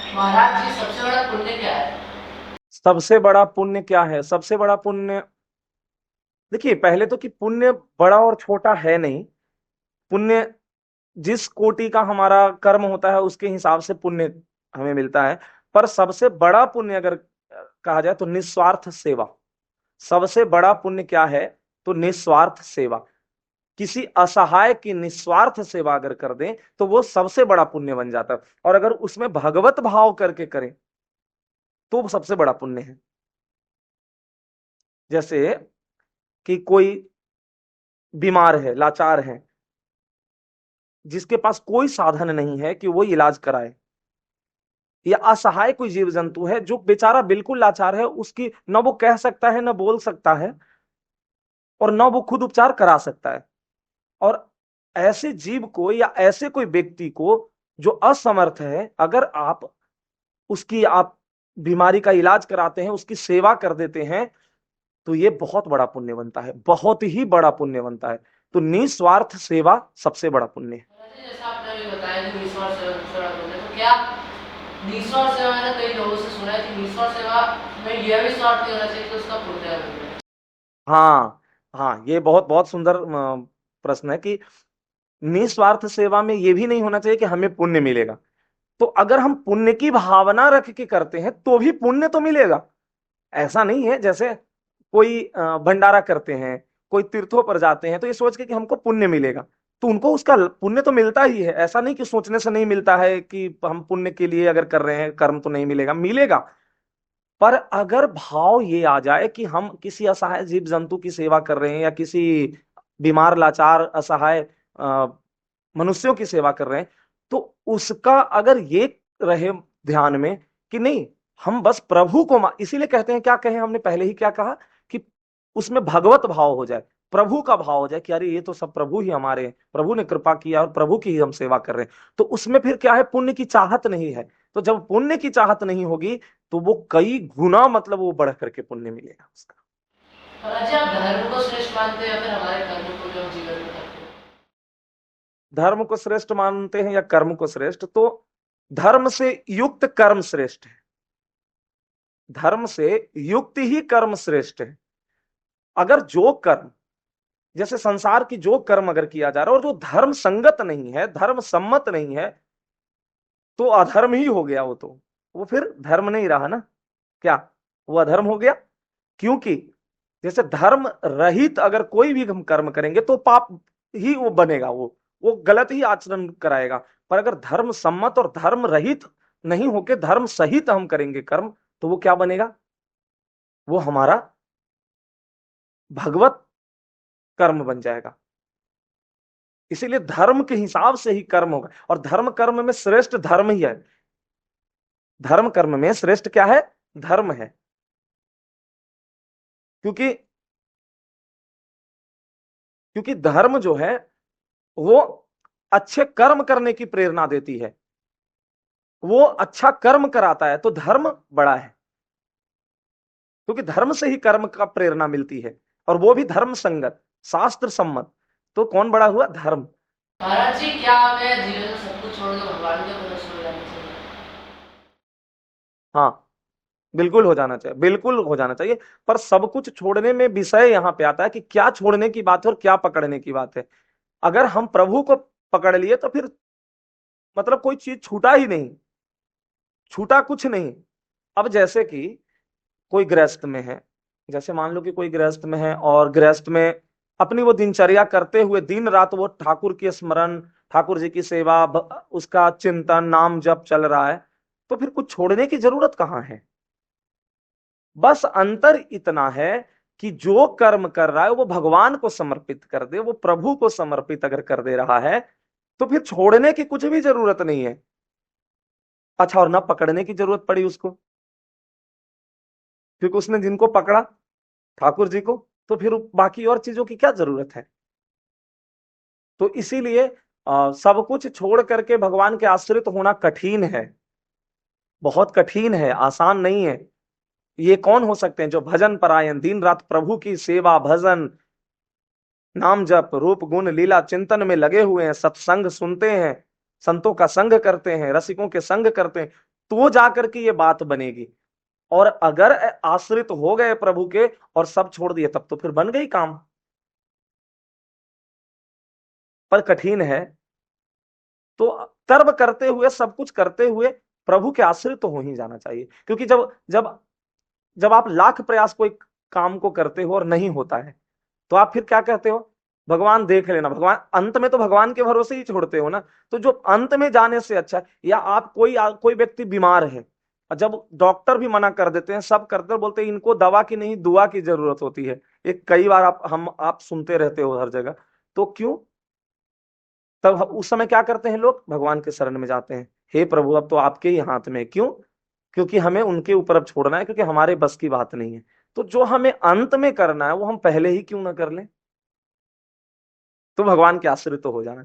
महाराज जी सबसे बड़ा पुण्य क्या है? सबसे बड़ा पुण्य क्या है? सबसे बड़ा पुण्य, देखिए पहले तो कि पुण्य बड़ा और छोटा है नहीं। पुण्य जिस कोटि का हमारा कर्म होता है उसके हिसाब से पुण्य हमें मिलता है। पर सबसे बड़ा पुण्य अगर कहा जाए तो निस्वार्थ सेवा। सबसे बड़ा पुण्य क्या है? तो निस्वार्थ सेवा। किसी असहाय की निस्वार्थ सेवा अगर कर दें तो वो सबसे बड़ा पुण्य बन जाता है। और अगर उसमें भगवत भाव करके करें तो वो सबसे बड़ा पुण्य है। जैसे कि कोई बीमार है, लाचार है, जिसके पास कोई साधन नहीं है कि वो इलाज कराए, या असहाय कोई जीव जंतु है जो बेचारा बिल्कुल लाचार है, उसकी न वो कह सकता है, न बोल सकता है, और न वो खुद उपचार करा सकता है। और ऐसे जीव को या ऐसे कोई व्यक्ति को जो असमर्थ है, अगर आप उसकी आप बीमारी का इलाज कराते हैं, उसकी सेवा कर देते हैं, तो ये बहुत बड़ा पुण्य बनता है, बहुत ही बड़ा पुण्य बनता है। तो निस्वार्थ सेवा सबसे बड़ा पुण्य है। महाराज जी जैसा आपने अभी बताया कि निस्वार्थ सेवा सबसे बड़ा पुण्य है, तो क्या निस्वार्थ सेवा, मैंने कई लोगों से सुना है कि निस्वार्थ सेवा में यह भी स्वार्थ नहीं होना चाहिए कि उसका पुण्य है। हाँ, हाँ, ये बहुत बहुत सुंदर प्रश्न है कि निस्वार्थ सेवा में ये भी नहीं होना चाहिए कि हमें पुण्य मिलेगा। तो अगर हम पुण्य की भावना रख के करते हैं तो भी पुण्य तो मिलेगा। ऐसा नहीं है जैसे कोई भंडारा करते हैं, कोई तीर्थों पर जाते हैं तो ये सोच के कि हमको पुण्य मिलेगा, तो उनको उसका पुण्य तो मिलता ही है। ऐसा नहीं कि सोचने से नहीं मिलता है कि हम पुण्य के लिए अगर कर रहे हैं कर्म तो नहीं मिलेगा, मिलेगा। पर अगर भाव ये आ जाए कि हम किसी असहाय जीव जंतु की सेवा कर रहे हैं या किसी बीमार लाचार असहाय अ, मनुष्यों की सेवा कर रहे हैं, तो उसका अगर ये रहे ध्यान में कि नहीं, हम बस प्रभु को इसीलिए कहते हैं, क्या कहे हमने पहले ही क्या कहा कि उसमें भगवत भाव हो जाए, प्रभु का भाव हो जाए कि अरे ये तो सब प्रभु ही हमारे हैं, प्रभु ने कृपा किया और प्रभु की ही हम सेवा कर रहे हैं। तो उसमें फिर क्या है, पुण्य की चाहत नहीं है। तो जब पुण्य की चाहत नहीं होगी तो वो कई गुना, मतलब वो बढ़ करके पुण्य मिलेगा उसका। महाराज जी आप धर्म को श्रेष्ठ मानते हैं या फिर हमारे कर्म को जो हम जीवन में करते हैं? धर्म को श्रेष्ठ मानते हैं या कर्म को श्रेष्ठ? तो धर्म से युक्त कर्म श्रेष्ठ है। धर्म से युक्त ही कर्म श्रेष्ठ है। अगर जो कर्म, जैसे संसार की जो कर्म अगर किया जा रहा है और जो धर्म संगत नहीं है, धर्म सम्मत नहीं है, तो अधर्म ही हो गया। तो वो फिर धर्म नहीं रहा ना। क्या वो अधर्म हो गया? क्योंकि जैसे धर्म रहित अगर कोई भी हम कर्म करेंगे तो पाप ही वो बनेगा, वो गलत ही आचरण कराएगा। पर अगर धर्म सम्मत और धर्म रहित नहीं होके धर्म सहित हम करेंगे कर्म, तो वो क्या बनेगा? वो हमारा भगवत कर्म बन जाएगा। इसीलिए धर्म के हिसाब से ही कर्म होगा, और धर्म कर्म में श्रेष्ठ धर्म ही है। धर्म कर्म में श्रेष्ठ क्या है? धर्म है। क्योंकि क्योंकि धर्म जो है वो अच्छे कर्म करने की प्रेरणा देती है, वो अच्छा कर्म कराता है, तो धर्म बड़ा है। क्योंकि धर्म से ही कर्म का प्रेरणा मिलती है, और वो भी धर्म संगत, शास्त्र सम्मत। तो कौन बड़ा हुआ? धर्म। महाराज जी क्या हमें जीवन में सब कुछ छोड़ के भगवान के भरोसे हो जाना चाहिए? हाँ, बिल्कुल हो जाना चाहिए, बिल्कुल हो जाना चाहिए। पर सब कुछ छोड़ने में विषय यहां पे आता है कि क्या छोड़ने की बात है और क्या पकड़ने की बात है। अगर हम प्रभु को पकड़ लिए तो फिर मतलब कोई चीज छूटा ही नहीं, छूटा कुछ नहीं। अब जैसे कि कोई गृहस्थ में है, जैसे मान लो कि कोई गृहस्थ में है और गृहस्थ में अपनी वो दिनचर्या करते हुए दिन रात वो ठाकुर की स्मरण, ठाकुर जी की सेवा, उसका चिंतन, नाम जप चल रहा है, तो फिर कुछ छोड़ने की जरूरत कहाँ है? बस अंतर इतना है कि जो कर्म कर रहा है वो भगवान को समर्पित कर दे, वो प्रभु को समर्पित अगर कर दे रहा है, तो फिर छोड़ने की कुछ भी जरूरत नहीं है। अच्छा, और ना पकड़ने की जरूरत पड़ी उसको, क्योंकि उसने जिनको पकड़ा ठाकुर जी को, तो फिर बाकी और चीजों की क्या जरूरत है? तो इसीलिए सब कुछ छोड़ करके भगवान के आश्रित होना कठिन है, बहुत कठिन है, आसान नहीं है। ये कौन हो सकते हैं जो भजन परायण, दिन रात प्रभु की सेवा, भजन, नाम जप, रूप गुण लीला चिंतन में लगे हुए हैं, सत्संग सुनते हैं, संतों का संग करते हैं, रसिकों के संग करते हैं। तो जाकर के ये बात बनेगी। और अगर आश्रित हो गए प्रभु के और सब छोड़ दिए, तब तो फिर बन गई काम। पर कठिन है। तो कर्म करते हुए, सब कुछ करते हुए प्रभु के आश्रित तो हो ही जाना चाहिए। क्योंकि जब जब जब आप लाख प्रयास कोई काम को करते हो और नहीं होता है, तो आप फिर क्या कहते हो, भगवान देख लेना, भगवान, अंत में तो भगवान के भरोसे ही छोड़ते हो ना। तो जो अंत में जाने से अच्छा, या आप कोई व्यक्ति बीमार है, और जब डॉक्टर भी मना कर देते हैं, सब करते हैं, बोलते हैं इनको दवा की नहीं दुआ की जरूरत होती है। एक कई बार आप सुनते रहते हो हर जगह। तो क्यों, तब उस समय क्या करते हैं लोग, भगवान के शरण में जाते हैं, हे प्रभु अब तो आपके ही हाथ में है। क्यों, क्योंकि हमें उनके ऊपर अब छोड़ना है, क्योंकि हमारे बस की बात नहीं है। तो जो हमें अंत में करना है वो हम पहले ही क्यों ना कर लें। तो भगवान के आश्रित तो हो जाना।